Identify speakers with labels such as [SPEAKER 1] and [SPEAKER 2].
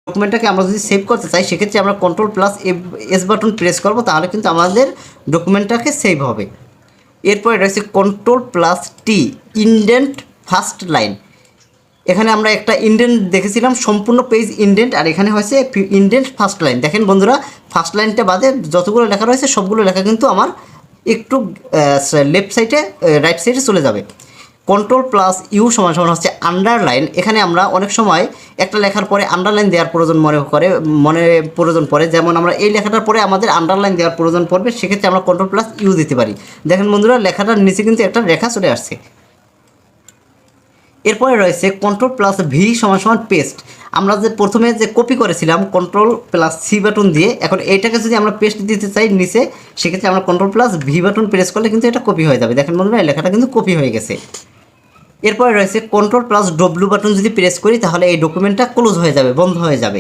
[SPEAKER 1] ডকুমেন্টটাকে আমরা যদি সেভ করতে চাই সেক্ষেত্রে আমরা Ctrl+S বাটন প্রেস করব, তাহলে কিন্তু আমাদের ডকুমেন্টটাকে সেভ হবে। এরপরে রয়েছে Ctrl+T ইনডেন্ট ফার্স্ট লাইন। এখানে আমরা একটা ইনডেন্ট দেখেছিলাম, সম্পূর্ণ পেজ ইনডেন্ট, আর এখানে হয়েছে ইনডেন্ট ফার্স্ট লাইন। দেখেন বন্ধুরা, ফার্স্ট লাইনটা বাদে যতগুলো লেখা রয়েছে সবগুলো লেখা কিন্তু আমার একটু লেফট সাইডে রাইট সাইডে চলে যাবে। Ctrl+U সমান হচ্ছে আন্ডারলাইন। এখানে আমরা অনেক সময় একটা লেখার পরে আন্ডারলাইন দেওয়ার প্রয়োজন পড়ে, যেমন আমরা এই লেখাটার পরে আমাদের আন্ডারলাইন দেওয়ার প্রয়োজন পড়বে, সেক্ষেত্রে আমরা Ctrl+U দিতে পারি। দেখেন বন্ধুরা, লেখাটার নিচে কিন্তু একটা রেখা চলে আসছে। এরপরে রয়েছে Ctrl+V সমান পেস্ট। আমরা যে প্রথমে যে কপি করেছিলাম Ctrl+C বাটন দিয়ে, এখন এইটাকে যদি আমরা পেস্ট দিতে চাই নিচে, সেক্ষেত্রে আমরা Ctrl+V বাটন প্রেস করলে কিন্তু এটা কপি হয়ে যাবে। দেখেন বন্ধুরা, এই লেখাটা কিন্তু কপি হয়ে গেছে। এরপরে রয়েছে Ctrl+W বাটন যদি প্রেস করি, তাহলে এই ডকুমেন্টটা ক্লোজ হয়ে যাবে, বন্ধ হয়ে যাবে।